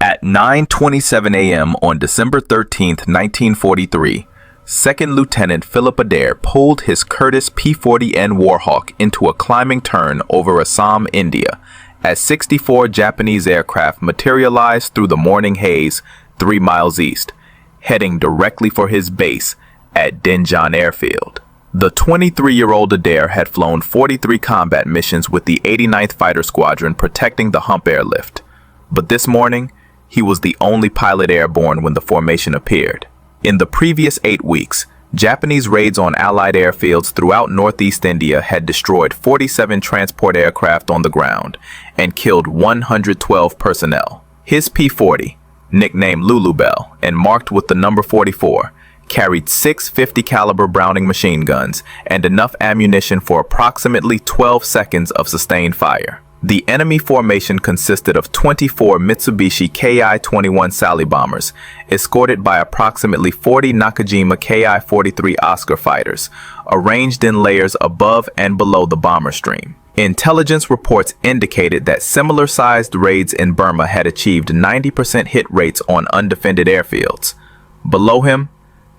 At 9:27 a.m. on December 13, 1943, Second Lieutenant Philip Adair pulled his Curtiss P-40N Warhawk into a climbing turn over Assam, India, as 64 Japanese aircraft materialized through the morning haze 3 miles east, heading directly for his base at Dinjan Airfield. The 23-year-old Adair had flown 43 combat missions with the 89th Fighter Squadron protecting the Hump airlift, but this morning, he was the only pilot airborne when the formation appeared. In the previous 8 weeks, Japanese raids on Allied airfields throughout northeast India had destroyed 47 transport aircraft on the ground and killed 112 personnel. His P-40, nicknamed Lulubelle and marked with the number 44, carried 6 50 caliber Browning machine guns and enough ammunition for approximately 12 seconds of sustained fire. The enemy formation consisted of 24 Mitsubishi Ki-21 Sally bombers, escorted by approximately 40 Nakajima Ki-43 Oscar fighters, arranged in layers above and below the bomber stream. Intelligence reports indicated that similar-sized raids in Burma had achieved 90% hit rates on undefended airfields. Below him,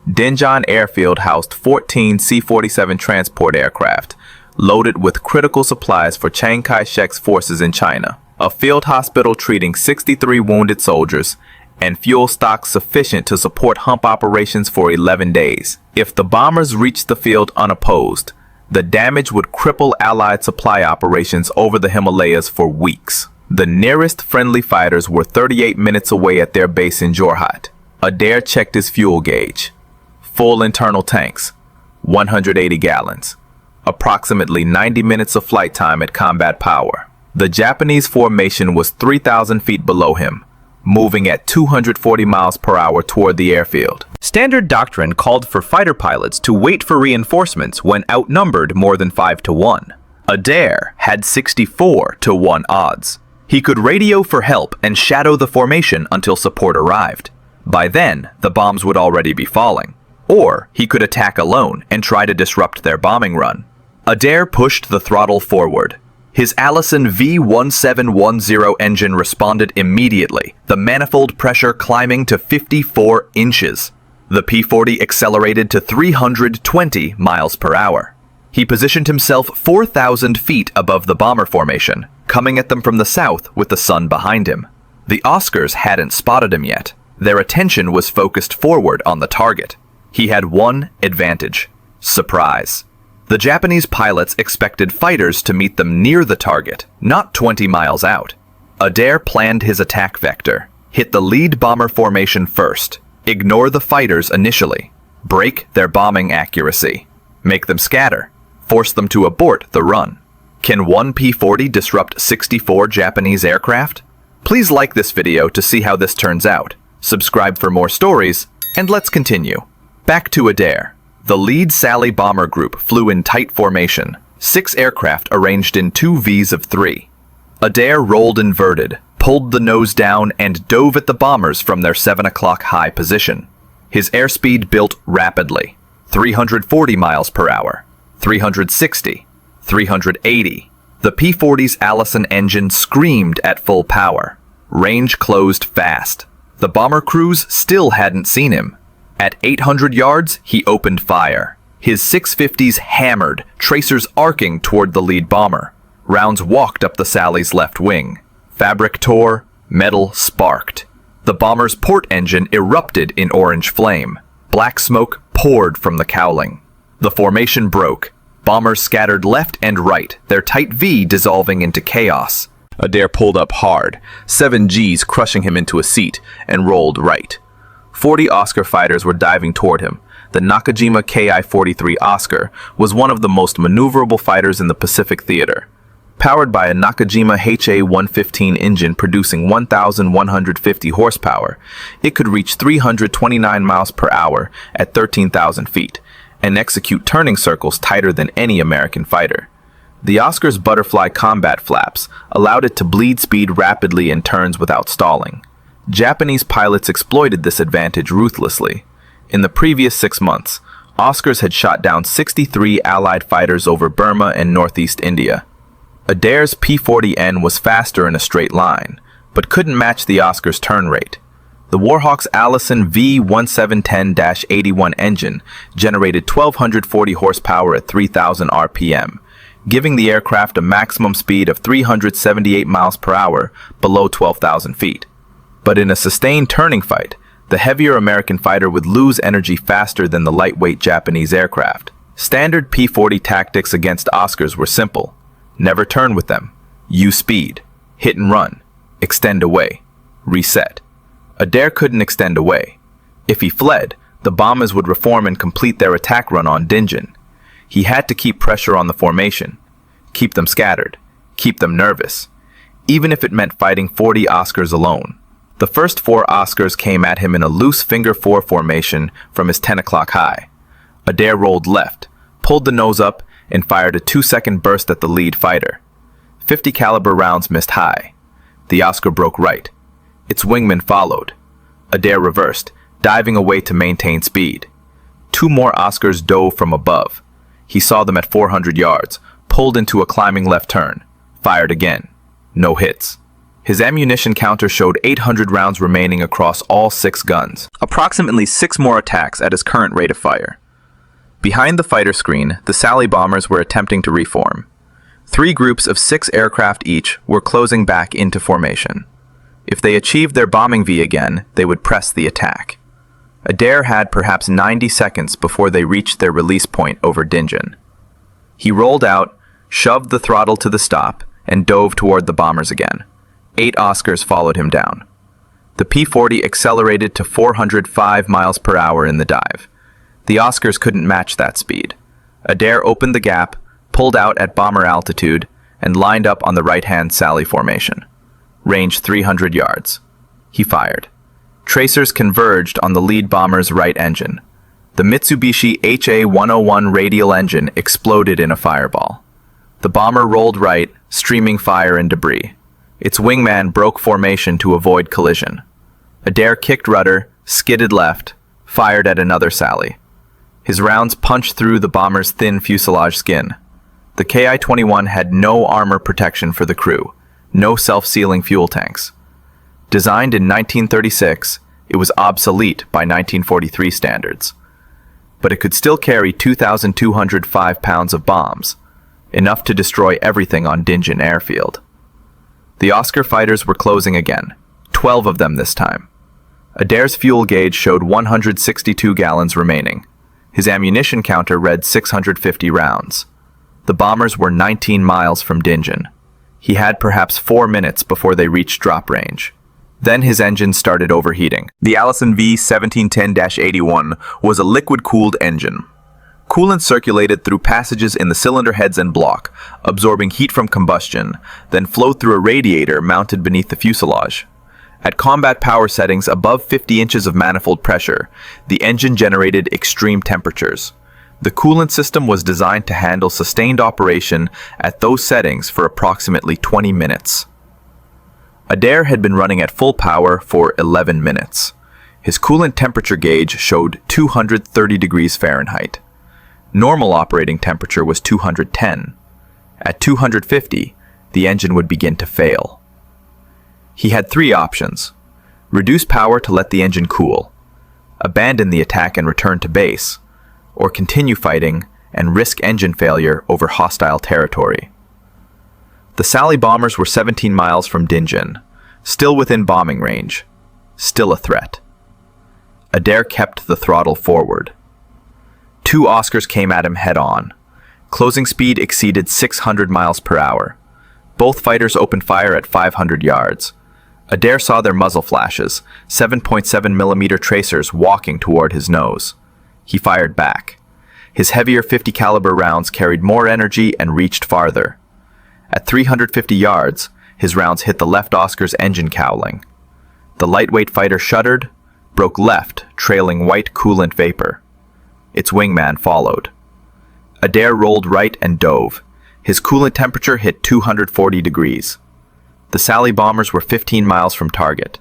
Dinjan Airfield housed 14 C-47 transport aircraft, loaded with critical supplies for Chiang Kai-shek's forces in China, a field hospital treating 63 wounded soldiers, and fuel stocks sufficient to support hump operations for 11 days. If the bombers reached the field unopposed, the damage would cripple Allied supply operations over the Himalayas for weeks. The nearest friendly fighters were 38 minutes away at their base in Jorhat. Adair checked his fuel gauge. Full internal tanks, 180 gallons. Approximately 90 minutes of flight time at combat power. The Japanese formation was 3,000 feet below him, moving at 240 miles per hour toward the airfield. Standard doctrine called for fighter pilots to wait for reinforcements when outnumbered more than 5 to 1. Adair had 64 to 1 odds. He could radio for help and shadow the formation until support arrived. By then, the bombs would already be falling. Or he could attack alone and try to disrupt their bombing run. Adair pushed the throttle forward. His Allison V1710 engine responded immediately, the manifold pressure climbing to 54 inches. The P-40 accelerated to 320 miles per hour. He positioned himself 4,000 feet above the bomber formation, coming at them from the south with the sun behind him. The Oscars hadn't spotted him yet. Their attention was focused forward on the target. He had one advantage: surprise. The Japanese pilots expected fighters to meet them near the target, not 20 miles out. Adair planned his attack vector. Hit the lead bomber formation first. Ignore the fighters initially. Break their bombing accuracy. Make them scatter. Force them to abort the run. Can one P-40 disrupt 64 Japanese aircraft? Please like this video to see how this turns out. Subscribe for more stories, and let's continue. Back to Adair. The lead Sally bomber group flew in tight formation, 6 aircraft arranged in 2 Vs of 3. Adair rolled inverted, pulled the nose down, and dove at the bombers from their 7 o'clock high position. His airspeed built rapidly: 340 miles per hour, 360, 380. The P-40's Allison engine screamed at full power. Range closed fast. The bomber crews still hadn't seen him. At 800 yards, he opened fire. His 650s hammered, tracers arcing toward the lead bomber. Rounds walked up the Sally's left wing. Fabric tore, metal sparked. The bomber's port engine erupted in orange flame. Black smoke poured from the cowling. The formation broke. Bombers scattered left and right, their tight V dissolving into chaos. Adair pulled up hard, 7 Gs crushing him into a seat, and rolled right. 40 Oscar fighters were diving toward him. The Nakajima Ki-43 Oscar was one of the most maneuverable fighters in the Pacific Theater. Powered by a Nakajima HA-115 engine producing 1,150 horsepower, it could reach 329 miles per hour at 13,000 feet and execute turning circles tighter than any American fighter. The Oscar's butterfly combat flaps allowed it to bleed speed rapidly in turns without stalling. Japanese pilots exploited this advantage ruthlessly. In the previous 6 months, Oscars had shot down 63 Allied fighters over Burma and northeast India. Adair's P-40N was faster in a straight line, but couldn't match the Oscar's turn rate. The Warhawk's Allison V1710-81 engine generated 1,240 horsepower at 3,000 RPM, giving the aircraft a maximum speed of 378 miles per hour below 12,000 feet. But in a sustained turning fight, the heavier American fighter would lose energy faster than the lightweight Japanese aircraft. Standard P-40 tactics against Oscars were simple. Never turn with them. Use speed. Hit and run. Extend away. Reset. Adair couldn't extend away. If he fled, the bombers would reform and complete their attack run on Dinjan. He had to keep pressure on the formation. Keep them scattered. Keep them nervous. Even if it meant fighting 40 Oscars alone. The first 4 Oscars came at him in a loose finger 4 formation from his 10 o'clock high. Adair rolled left, pulled the nose up, and fired a 2-second burst at the lead fighter. 50 caliber rounds missed high. The Oscar broke right. Its wingman followed. Adair reversed, diving away to maintain speed. 2 more Oscars dove from above. He saw them at 400 yards, pulled into a climbing left turn, fired again. No hits. His ammunition counter showed 800 rounds remaining across all 6 guns. Approximately 6 more attacks at his current rate of fire. Behind the fighter screen, the Sally bombers were attempting to reform. 3 groups of 6 aircraft each were closing back into formation. If they achieved their bombing V again, they would press the attack. Adair had perhaps 90 seconds before they reached their release point over Dinjan. He rolled out, shoved the throttle to the stop, and dove toward the bombers again. 8 Oscars followed him down. The P-40 accelerated to 405 miles per hour in the dive. The Oscars couldn't match that speed. Adair opened the gap, pulled out at bomber altitude, and lined up on the right-hand Sally formation. Range 300 yards. He fired. Tracers converged on the lead bomber's right engine. The Mitsubishi HA-101 radial engine exploded in a fireball. The bomber rolled right, streaming fire and debris. Its wingman broke formation to avoid collision. Adair kicked rudder, skidded left, fired at another Sally. His rounds punched through the bomber's thin fuselage skin. The Ki-21 had no armor protection for the crew, no self-sealing fuel tanks. Designed in 1936, it was obsolete by 1943 standards. But it could still carry 2,205 pounds of bombs, enough to destroy everything on Dinjan Airfield. The Oscar fighters were closing again, 12 of them this time. Adair's fuel gauge showed 162 gallons remaining. His ammunition counter read 650 rounds. The bombers were 19 miles from Dinjan. He had perhaps 4 minutes before they reached drop range. Then his engine started overheating. The Allison V1710-81 was a liquid-cooled engine. Coolant circulated through passages in the cylinder heads and block, absorbing heat from combustion, then flowed through a radiator mounted beneath the fuselage. At combat power settings above 50 inches of manifold pressure, the engine generated extreme temperatures. The coolant system was designed to handle sustained operation at those settings for approximately 20 minutes. Adair had been running at full power for 11 minutes. His coolant temperature gauge showed 230 degrees Fahrenheit. Normal operating temperature was 210. At 250, the engine would begin to fail. He had 3 options: reduce power to let the engine cool, abandon the attack and return to base, or continue fighting and risk engine failure over hostile territory. The Sally bombers were 17 miles from Dinjan, still within bombing range, still a threat. Adair kept the throttle forward. 2 Oscars came at him head-on. Closing speed exceeded 600 miles per hour. Both fighters opened fire at 500 yards. Adair saw their muzzle flashes, 7.7mm tracers walking toward his nose. He fired back. His heavier 50 caliber rounds carried more energy and reached farther. At 350 yards, his rounds hit the left Oscar's engine cowling. The lightweight fighter shuddered, broke left, trailing white coolant vapor. Its wingman followed. Adair rolled right and dove. His coolant temperature hit 240 degrees. The Sally bombers were 15 miles from target.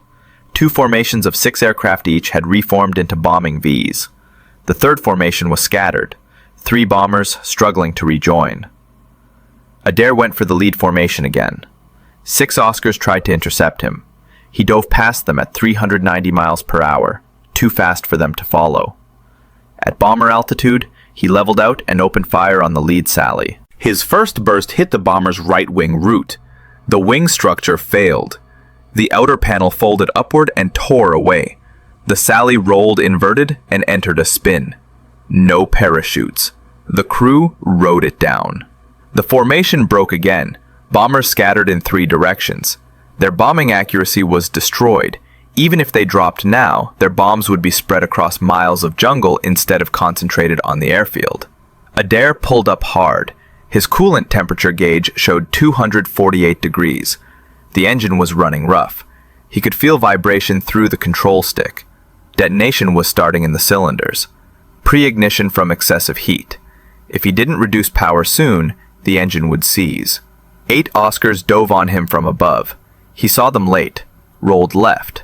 2 formations of 6 aircraft each had reformed into bombing Vs. The third formation was scattered, 3 bombers struggling to rejoin. Adair went for the lead formation again. 6 Oscars tried to intercept him. He dove past them at 390 miles per hour, too fast for them to follow. At bomber altitude, he leveled out and opened fire on the lead Sally. His first burst hit the bomber's right wing root. The wing structure failed. The outer panel folded upward and tore away. The Sally rolled inverted and entered a spin. No parachutes. The crew rode it down. The formation broke again. Bombers scattered in 3 directions. Their bombing accuracy was destroyed. Even if they dropped now, their bombs would be spread across miles of jungle instead of concentrated on the airfield. Adair pulled up hard. His coolant temperature gauge showed 248 degrees. The engine was running rough. He could feel vibration through the control stick. Detonation was starting in the cylinders. Pre-ignition from excessive heat. If he didn't reduce power soon, the engine would seize. 8 Oscars dove on him from above. He saw them late, rolled left.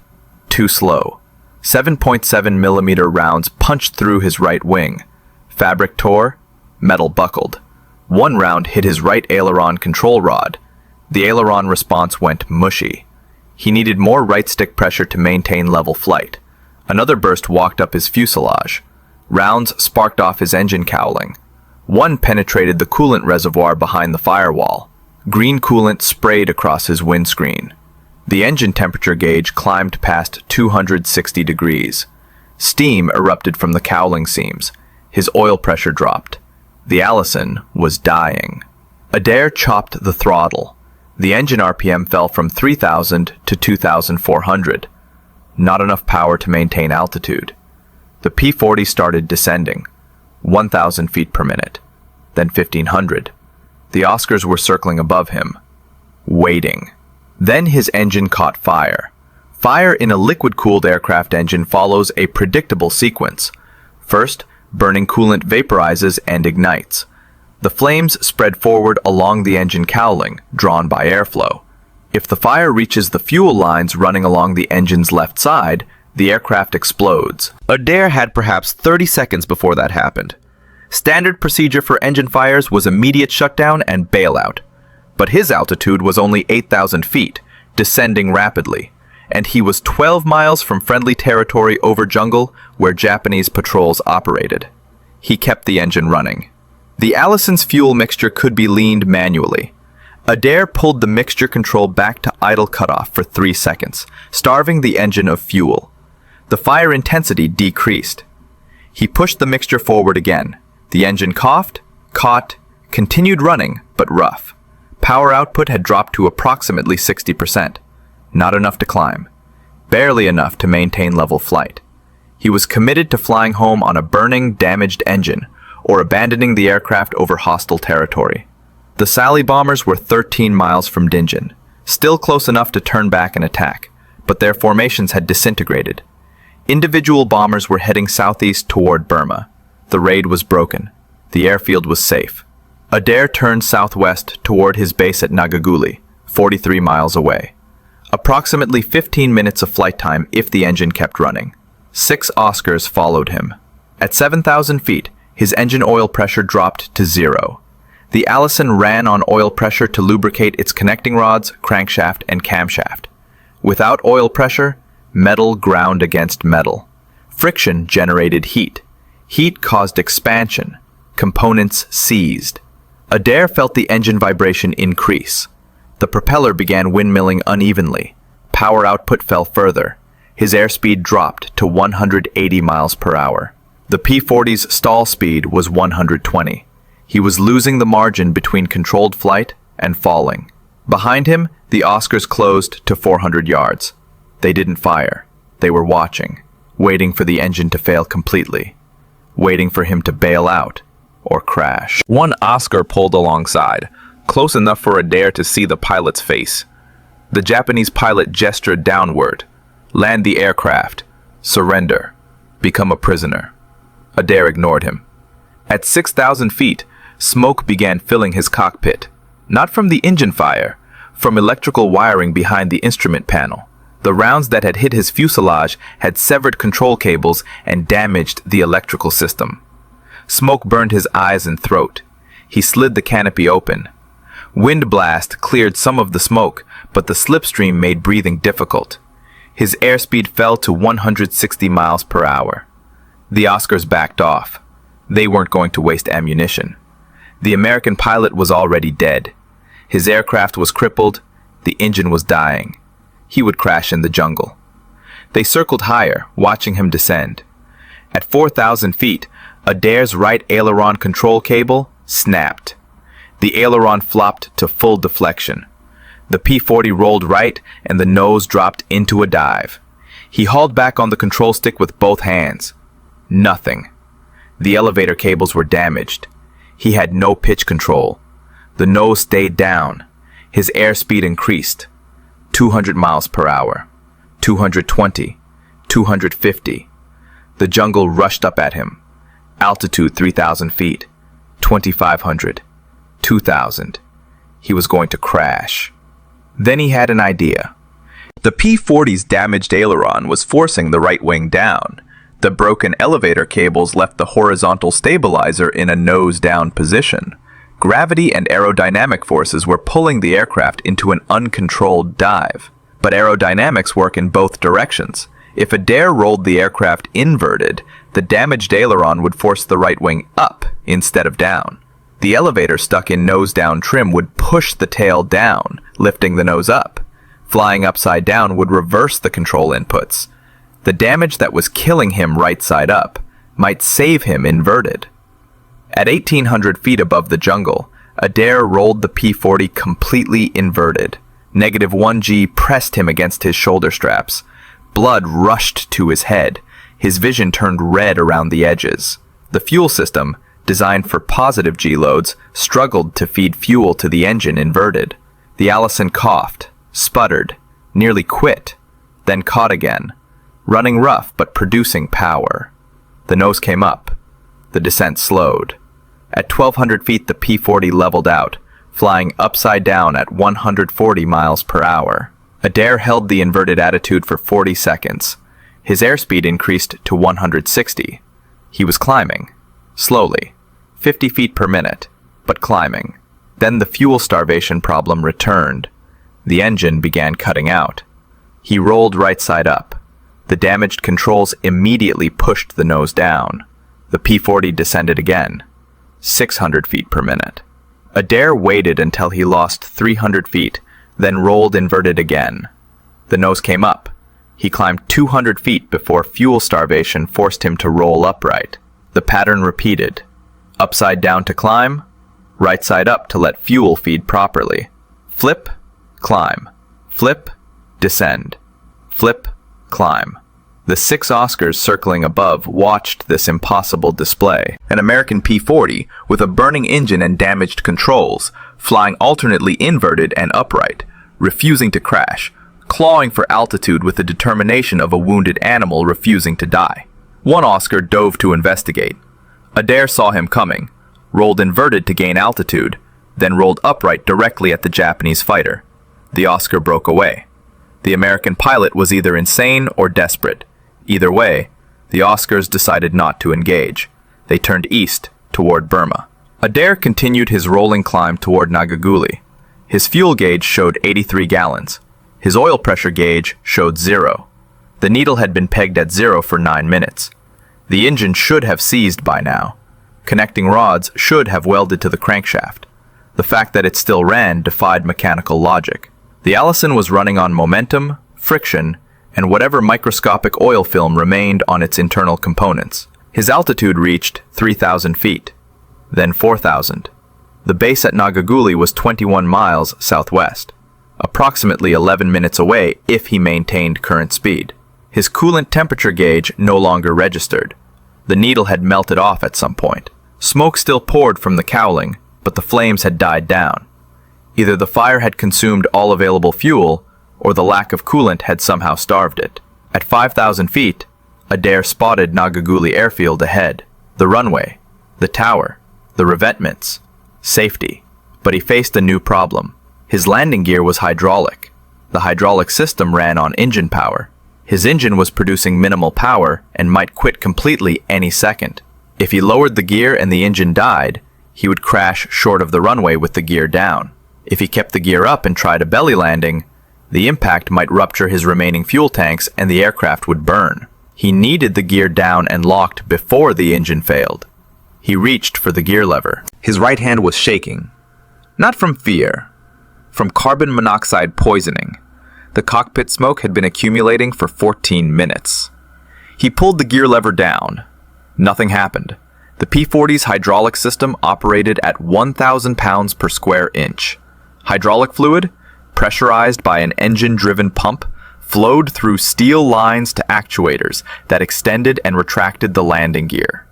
Too slow. 7.7 millimeter rounds punched through his right wing. Fabric tore, metal buckled. One round hit his right aileron control rod. The aileron response went mushy. He needed more right stick pressure to maintain level flight. Another burst walked up his fuselage. Rounds sparked off his engine cowling. One penetrated the coolant reservoir behind the firewall. Green coolant sprayed across his windscreen. The engine temperature gauge climbed past 260 degrees. Steam erupted from the cowling seams. His oil pressure dropped. The Allison was dying. Adair chopped the throttle. The engine RPM fell from 3,000 to 2,400. Not enough power to maintain altitude. The P-40 started descending. 1,000 feet per minute. Then 1,500. The Oscars were circling above him. Waiting. Then his engine caught fire. Fire in a liquid-cooled aircraft engine follows a predictable sequence. First, burning coolant vaporizes and ignites. The flames spread forward along the engine cowling, drawn by airflow. If the fire reaches the fuel lines running along the engine's left side, the aircraft explodes. Adair had perhaps 30 seconds before that happened. Standard procedure for engine fires was immediate shutdown and bailout. But his altitude was only 8,000 feet, descending rapidly, and he was 12 miles from friendly territory over jungle where Japanese patrols operated. He kept the engine running. The Allison's fuel mixture could be leaned manually. Adair pulled the mixture control back to idle cutoff for 3 seconds, starving the engine of fuel. The fire intensity decreased. He pushed the mixture forward again. The engine coughed, caught, continued running, but rough. Power output had dropped to approximately 60%. Not enough to climb. Barely enough to maintain level flight. He was committed to flying home on a burning, damaged engine, or abandoning the aircraft over hostile territory. The Sally bombers were 13 miles from Dingen, still close enough to turn back and attack, but their formations had disintegrated. Individual bombers were heading southeast toward Burma. The raid was broken. The airfield was safe. Adair turned southwest toward his base at Nagaguli, 43 miles away. Approximately 15 minutes of flight time if the engine kept running. 6 Oscars followed him. At 7,000 feet, his engine oil pressure dropped to 0. The Allison ran on oil pressure to lubricate its connecting rods, crankshaft, and camshaft. Without oil pressure, metal ground against metal. Friction generated heat. Heat caused expansion. Components seized. Adair felt the engine vibration increase. The propeller began windmilling unevenly. Power output fell further. His airspeed dropped to 180 miles per hour. The P-40's stall speed was 120. He was losing the margin between controlled flight and falling. Behind him, the Oscars closed to 400 yards. They didn't fire. They were watching, waiting for the engine to fail completely, waiting for him to bail out or crash. One Oscar pulled alongside, close enough for Adair to see the pilot's face. The Japanese pilot gestured downward. Land the aircraft. Surrender. Become a prisoner. Adair ignored him. At 6,000 feet, smoke began filling his cockpit. Not from the engine fire, from electrical wiring behind the instrument panel. The rounds that had hit his fuselage had severed control cables and damaged the electrical system. Smoke burned his eyes and throat. He slid the canopy open. Wind blast cleared some of the smoke, but the slipstream made breathing difficult. His airspeed fell to 160 miles per hour. The Oscars backed off. They weren't going to waste ammunition. The American pilot was already dead. His aircraft was crippled. The engine was dying. He would crash in the jungle. They circled higher, watching him descend. At 4,000 feet, Adair's right aileron control cable snapped. The aileron flopped to full deflection. The P-40 rolled right and the nose dropped into a dive. He hauled back on the control stick with both hands. Nothing. The elevator cables were damaged. He had no pitch control. The nose stayed down. His airspeed increased. 200 miles per hour. 220. 250. The jungle rushed up at him. Altitude 3,000 feet. 2,500. 2,000. He was going to crash. Then he had an idea. The P-40's damaged aileron was forcing the right wing down. The broken elevator cables left the horizontal stabilizer in a nose-down position. Gravity and aerodynamic forces were pulling the aircraft into an uncontrolled dive. But aerodynamics work in both directions. If Adair rolled the aircraft inverted, the damaged aileron would force the right wing up instead of down. The elevator stuck in nose-down trim would push the tail down, lifting the nose up. Flying upside down would reverse the control inputs. The damage that was killing him right side up might save him inverted. At 1,800 feet above the jungle, Adair rolled the P-40 completely inverted. -1 G pressed him against his shoulder straps. Blood rushed to his head. His vision turned red around the edges. The fuel system, designed for positive G loads, struggled to feed fuel to the engine inverted. The Allison coughed, sputtered, nearly quit, then caught again, running rough but producing power. The nose came up. The descent slowed. At 1,200 feet, the P-40 leveled out, flying upside down at 140 miles per hour. Adair held the inverted attitude for 40 seconds. His airspeed increased to 160. He was climbing. Slowly. 50 feet per minute, but climbing. Then the fuel starvation problem returned. The engine began cutting out. He rolled right side up. The damaged controls immediately pushed the nose down. The P-40 descended again. 600 feet per minute. Adair waited until he lost 300 feet, then rolled inverted again. The nose came up. He climbed 200 feet before fuel starvation forced him to roll upright. The pattern repeated. Upside down to climb, right side up to let fuel feed properly. Flip, climb. Flip, descend. Flip, climb. The 6 Oscars circling above watched this impossible display. An American P-40 with a burning engine and damaged controls, flying alternately inverted and upright, refusing to crash, clawing for altitude with the determination of a wounded animal refusing to die. One Oscar dove to investigate. Adair saw him coming, rolled inverted to gain altitude, then rolled upright directly at the Japanese fighter. The Oscar broke away. The American pilot was either insane or desperate. Either way, the Oscars decided not to engage. They turned east, toward Burma. Adair continued his rolling climb toward Nagaguli. His fuel gauge showed 83 gallons. His oil pressure gauge showed 0. The needle had been pegged at 0 for 9 minutes. The engine should have seized by now. Connecting rods should have welded to the crankshaft. The fact that it still ran defied mechanical logic. The Allison was running on momentum, friction, and whatever microscopic oil film remained on its internal components. His altitude reached 3,000 feet, then 4,000. The base at Nagaguli was 21 miles southwest, approximately 11 minutes away if he maintained current speed. His coolant temperature gauge no longer registered. The needle had melted off at some point. Smoke still poured from the cowling, but the flames had died down. Either the fire had consumed all available fuel, or the lack of coolant had somehow starved it. At 5,000 feet, Adair spotted Nagaguli airfield ahead, the runway, the tower, the revetments, safety. But he faced a new problem. His landing gear was hydraulic. The hydraulic system ran on engine power. His engine was producing minimal power and might quit completely any second. If he lowered the gear and the engine died, he would crash short of the runway with the gear down. If he kept the gear up and tried a belly landing, The impact might rupture his remaining fuel tanks and the aircraft would burn. He needed the gear down and locked before the engine failed. He reached for the gear lever. His right hand was shaking. Not from fear, from carbon monoxide poisoning. The cockpit smoke had been accumulating for 14 minutes. He pulled the gear lever down. Nothing happened. The P-40's hydraulic system operated at 1,000 pounds per square inch. Hydraulic fluid, pressurized by an engine-driven pump, flowed through steel lines to actuators that extended and retracted the landing gear.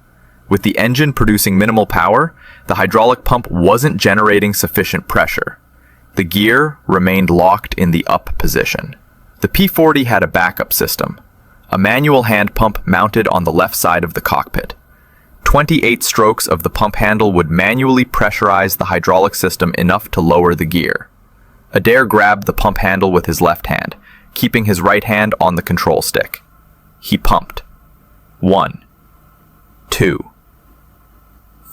With the engine producing minimal power, the hydraulic pump wasn't generating sufficient pressure. The gear remained locked in the up position. The P-40 had a backup system, a manual hand pump mounted on the left side of the cockpit. 28 strokes of the pump handle would manually pressurize the hydraulic system enough to lower the gear. Adair grabbed the pump handle with his left hand, keeping his right hand on the control stick. He pumped. 1, 2,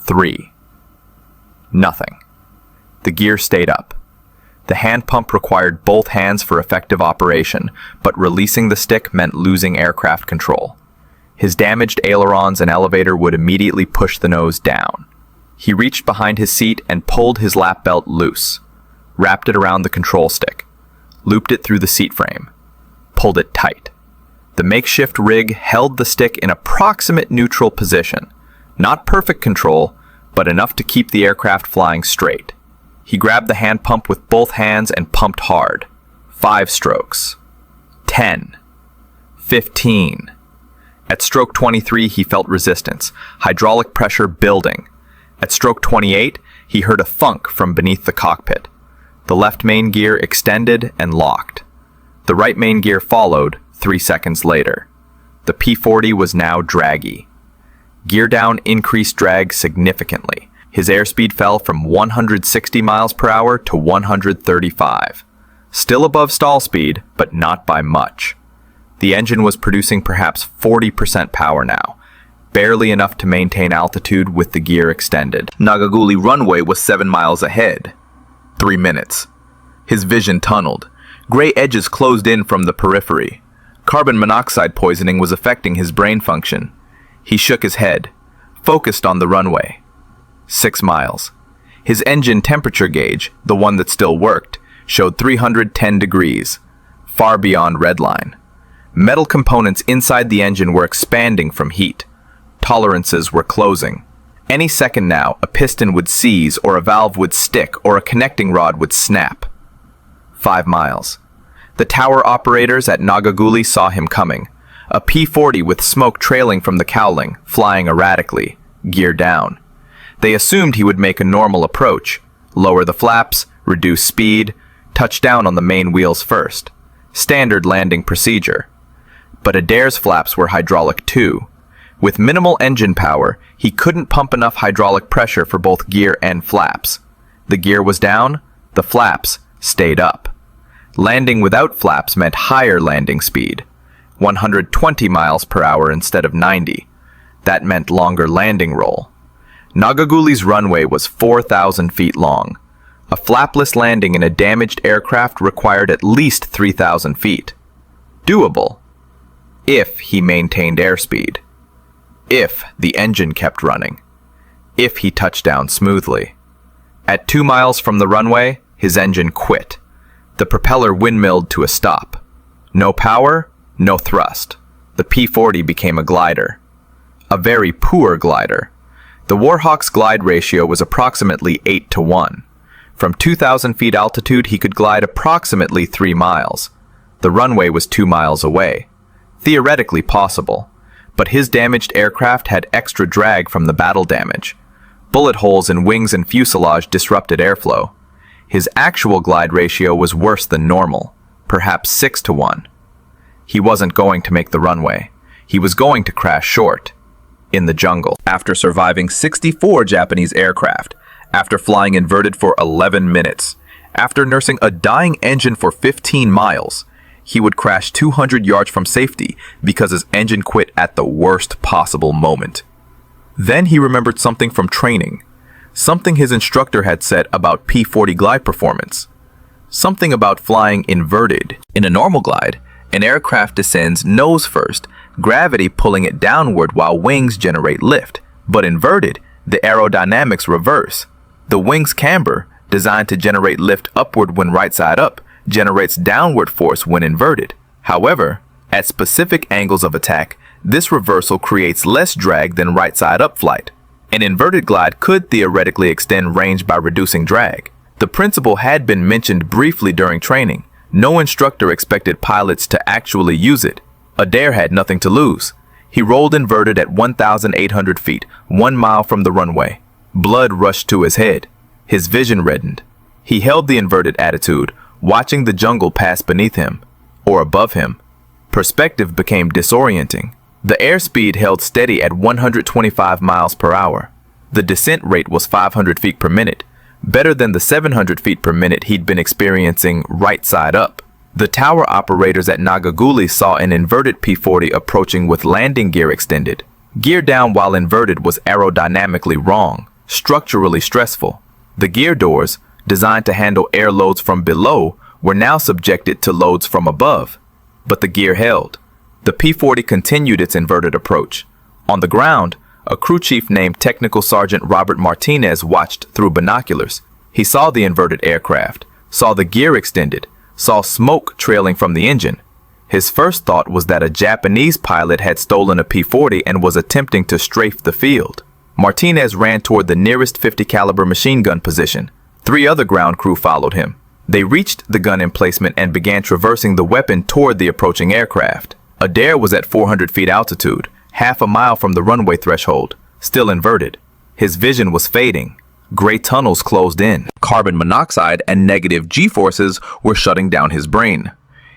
3. Nothing. The gear stayed up. The hand pump required both hands for effective operation, but releasing the stick meant losing aircraft control. His damaged ailerons and elevator would immediately push the nose down. He reached behind his seat and pulled his lap belt loose, wrapped it around the control stick, looped it through the seat frame, pulled it tight. The makeshift rig held the stick in approximate neutral position, not perfect control, but enough to keep the aircraft flying straight. He grabbed the hand pump with both hands and pumped hard. 5 strokes. 10. 15. At stroke 23, he felt resistance, hydraulic pressure building. At stroke 28, he heard a thunk from beneath the cockpit. The left main gear extended and locked. The right main gear followed 3 seconds later. The P-40 was now draggy. Gear down increased drag significantly. His airspeed fell from 160 miles per hour to 135. Still above stall speed, but not by much. The engine was producing perhaps 40% power now, barely enough to maintain altitude with the gear extended. Nagaguli runway was 7 miles ahead. 3 minutes. His vision tunneled. Gray edges closed in from the periphery. Carbon monoxide poisoning was affecting his brain function. He shook his head, focused on the runway. 6 miles. His engine temperature gauge, the one that still worked, showed 310 degrees, far beyond redline. Metal components inside the engine were expanding from heat. Tolerances were closing. Any second now, a piston would seize, or a valve would stick, or a connecting rod would snap. 5 miles. The tower operators at Nagaguli saw him coming. A P-40 with smoke trailing from the cowling, flying erratically, gear down. They assumed he would make a normal approach, lower the flaps, reduce speed, touch down on the main wheels first. Standard landing procedure. But Adair's flaps were hydraulic too. With minimal engine power, he couldn't pump enough hydraulic pressure for both gear and flaps. The gear was down, the flaps stayed up. Landing without flaps meant higher landing speed, 120 miles per hour instead of 90. That meant longer landing roll. Nagaguli's runway was 4,000 feet long. A flapless landing in a damaged aircraft required at least 3,000 feet. Doable, if he maintained airspeed. If the engine kept running. If he touched down smoothly. At 2 miles from the runway, his engine quit. The propeller windmilled to a stop. No power, no thrust. The P-40 became a glider. A very poor glider. The Warhawk's glide ratio was approximately 8-to-1. From 2,000 feet altitude, he could glide approximately 3 miles. The runway was 2 miles away. Theoretically possible, but his damaged aircraft had extra drag from the battle damage. Bullet holes in wings and fuselage disrupted airflow. His actual glide ratio was worse than normal, perhaps 6-to-1. He wasn't going to make the runway. He was going to crash short, in the jungle. After surviving 64 Japanese aircraft, after flying inverted for 11 minutes, after nursing a dying engine for 15 miles, he would crash 200 yards from safety because his engine quit at the worst possible moment. Then he remembered something from training, something his instructor had said about P-40 glide performance. Something about flying inverted. In a normal glide, an aircraft descends nose first, gravity pulling it downward while wings generate lift. But inverted, the aerodynamics reverse. The wings camber, designed to generate lift upward when right side up, generates downward force when inverted. However, at specific angles of attack, this reversal creates less drag than right side up flight. An inverted glide could theoretically extend range by reducing drag. The principle had been mentioned briefly during training. No instructor expected pilots to actually use it. Adair had nothing to lose. He rolled inverted at 1,800 feet, 1 mile from the runway. Blood rushed to his head. His vision reddened. He held the inverted attitude, watching the jungle pass beneath him, or above him. Perspective became disorienting. The airspeed held steady at 125 miles per hour. The descent rate was 500 feet per minute, better than the 700 feet per minute he'd been experiencing right side up. The tower operators at Nagaguli saw an inverted P-40 approaching with landing gear extended. Gear down while inverted was aerodynamically wrong, structurally stressful. The gear doors, designed to handle air loads from below, were now subjected to loads from above. But the gear held. The P-40 continued its inverted approach. On the ground, a crew chief named Technical Sergeant Robert Martinez watched through binoculars. He saw the inverted aircraft, saw the gear extended, saw smoke trailing from the engine. His first thought was that a Japanese pilot had stolen a P-40 and was attempting to strafe the field. Martinez ran toward the nearest 50 caliber machine gun position. 3 other ground crew followed him. They reached the gun emplacement and began traversing the weapon toward the approaching aircraft. Adair was at 400 feet altitude, half a mile from the runway threshold, still inverted. His vision was fading. Gray tunnels closed in. Carbon monoxide and negative G-forces were shutting down his brain.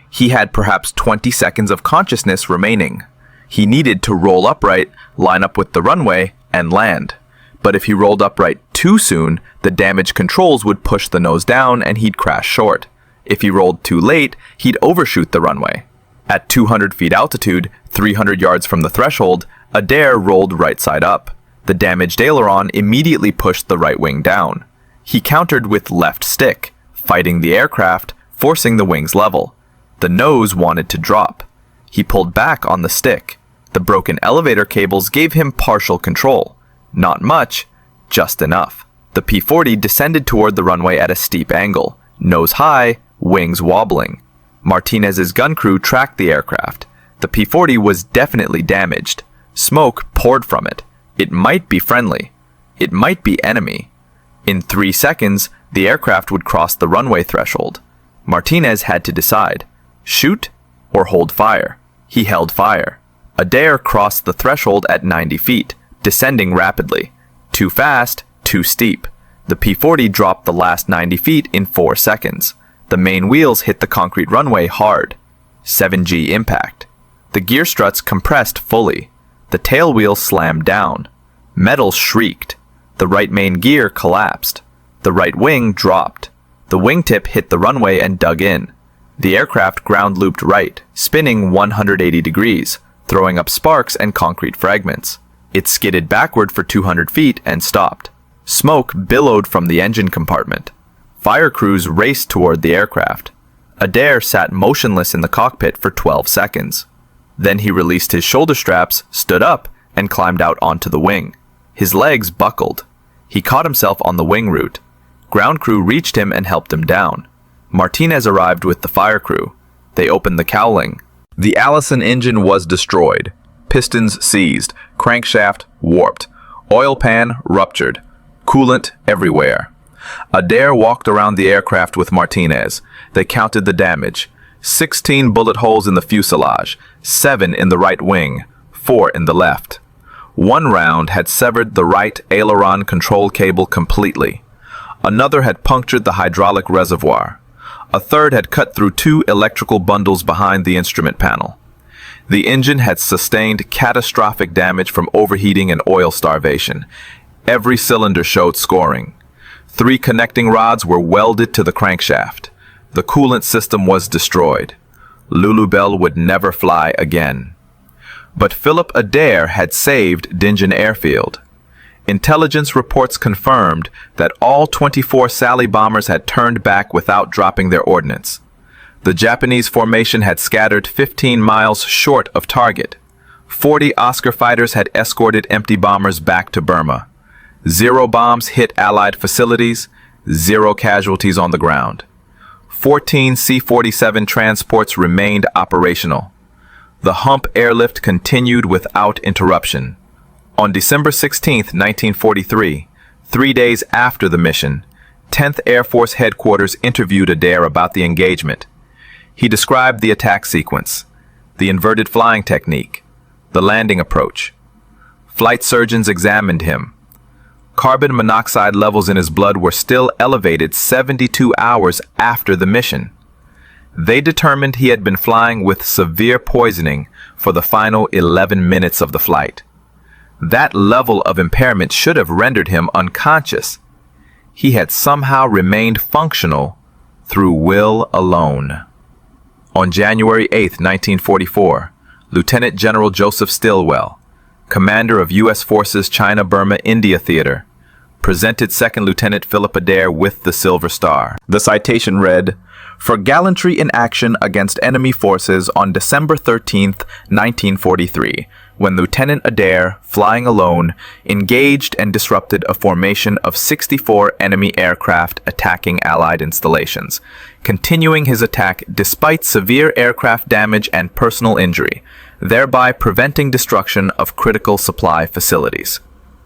He had perhaps 20 seconds of consciousness remaining. He needed to roll upright, line up with the runway, and land. But if he rolled upright too soon, the damaged controls would push the nose down and he'd crash short. If he rolled too late, he'd overshoot the runway. At 200 feet altitude, 300 yards from the threshold, Adair rolled right side up. The damaged aileron immediately pushed the right wing down. He countered with left stick, fighting the aircraft, forcing the wings level. The nose wanted to drop. He pulled back on the stick. The broken elevator cables gave him partial control. Not much, just enough. The P-40 descended toward the runway at a steep angle, nose high, wings wobbling. Martinez's gun crew tracked the aircraft. The P-40 was definitely damaged. Smoke poured from it. It might be friendly. It might be enemy. In 3 seconds, the aircraft would cross the runway threshold. Martinez had to decide, shoot or hold fire. He held fire. Adair crossed the threshold at 90 feet, descending rapidly. Too fast, too steep. The P-40 dropped the last 90 feet in 4 seconds. The main wheels hit the concrete runway hard. 7G impact. The gear struts compressed fully. The tail wheel slammed down. Metal shrieked. The right main gear collapsed. The right wing dropped. The wingtip hit the runway and dug in. The aircraft ground looped right, spinning 180 degrees, throwing up sparks and concrete fragments. It skidded backward for 200 feet and stopped. Smoke billowed from the engine compartment. Fire crews raced toward the aircraft. Adair sat motionless in the cockpit for 12 seconds. Then he released his shoulder straps, stood up, and climbed out onto the wing. His legs buckled. He caught himself on the wing root. Ground crew reached him and helped him down. Martinez arrived with the fire crew. They opened the cowling. The Allison engine was destroyed. Pistons seized. Crankshaft warped. Oil pan ruptured. Coolant everywhere. Adair walked around the aircraft with Martinez. They counted the damage. 16 bullet holes in the fuselage, 7 in the right wing, 4 in the left. 1 round had severed the right aileron control cable completely. Another had punctured the hydraulic reservoir. A third had cut through 2 electrical bundles behind the instrument panel. The engine had sustained catastrophic damage from overheating and oil starvation. Every cylinder showed scoring. 3 connecting rods were welded to the crankshaft. The coolant system was destroyed. Lulubelle would never fly again. But Philip Adair had saved Dingan Airfield. Intelligence reports confirmed that all 24 Sally bombers had turned back without dropping their ordnance. The Japanese formation had scattered 15 miles short of target. 40 Oscar fighters had escorted empty bombers back to Burma. 0 bombs hit Allied facilities, 0 casualties on the ground. 14 C-47 transports remained operational. The hump airlift continued without interruption. On December 16, 1943, 3 days after the mission, 10th Air Force Headquarters interviewed Adair about the engagement. He described the attack sequence, the inverted flying technique, the landing approach. Flight surgeons examined him. Carbon monoxide levels in his blood were still elevated 72 hours after the mission. They determined he had been flying with severe poisoning for the final 11 minutes of the flight. That level of impairment should have rendered him unconscious. He had somehow remained functional through will alone. On January 8, 1944, Lieutenant General Joseph Stilwell, commander of U.S. Forces China-Burma-India Theater, presented 2nd Lieutenant Philip Adair with the Silver Star. The citation read, "For gallantry in action against enemy forces on December 13, 1943, when Lieutenant Adair, flying alone, engaged and disrupted a formation of 64 enemy aircraft attacking Allied installations, continuing his attack despite severe aircraft damage and personal injury, thereby preventing destruction of critical supply facilities."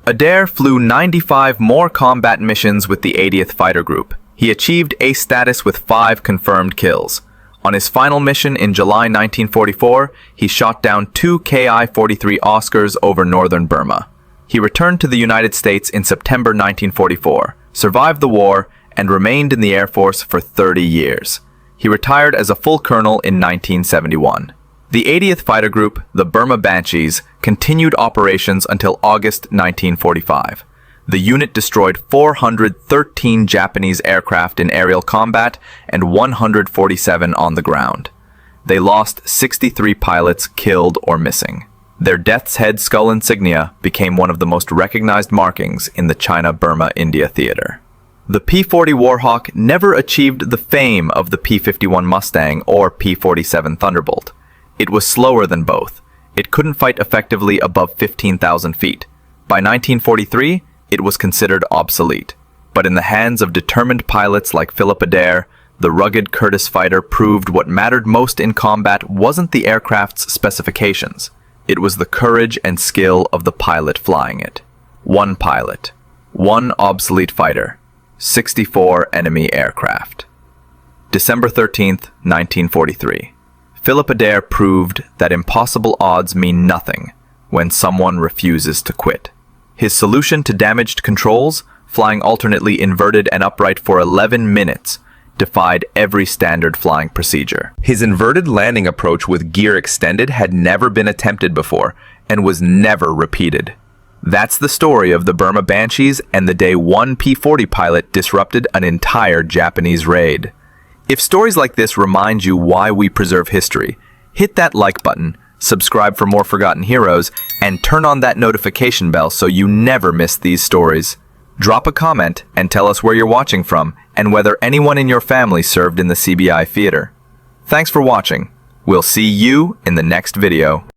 Adair flew 95 more combat missions with the 80th Fighter Group. He achieved ace status with 5 confirmed kills. On his final mission in July 1944, he shot down 2 Ki-43 Oscars over northern Burma. He returned to the United States in September 1944, survived the war, and remained in the Air Force for 30 years. He retired as a full colonel in 1971. The 80th Fighter Group, the Burma Banshees, continued operations until August 1945. The unit destroyed 413 Japanese aircraft in aerial combat and 147 on the ground. They lost 63 pilots killed or missing. Their death's head skull insignia became one of the most recognized markings in the China-Burma-India theater. The P-40 Warhawk never achieved the fame of the P-51 Mustang or P-47 Thunderbolt. It was slower than both. It couldn't fight effectively above 15,000 feet. By 1943, it was considered obsolete. But in the hands of determined pilots like Philip Adair, the rugged Curtiss fighter proved what mattered most in combat wasn't the aircraft's specifications. It was the courage and skill of the pilot flying it. 1 pilot, 1 obsolete fighter, 64 enemy aircraft. December 13th, 1943. Philip Adair proved that impossible odds mean nothing when someone refuses to quit. His solution to damaged controls, flying alternately inverted and upright for 11 minutes, defied every standard flying procedure. His inverted landing approach with gear extended had never been attempted before and was never repeated. That's the story of the Burma Banshees and the day 1 P-40 pilot disrupted an entire Japanese raid. If stories like this remind you why we preserve history, hit that like button, subscribe for more forgotten heroes, and turn on that notification bell so you never miss these stories. Drop a comment and tell us where you're watching from and whether anyone in your family served in the CBI theater. Thanks for watching. We'll see you in the next video.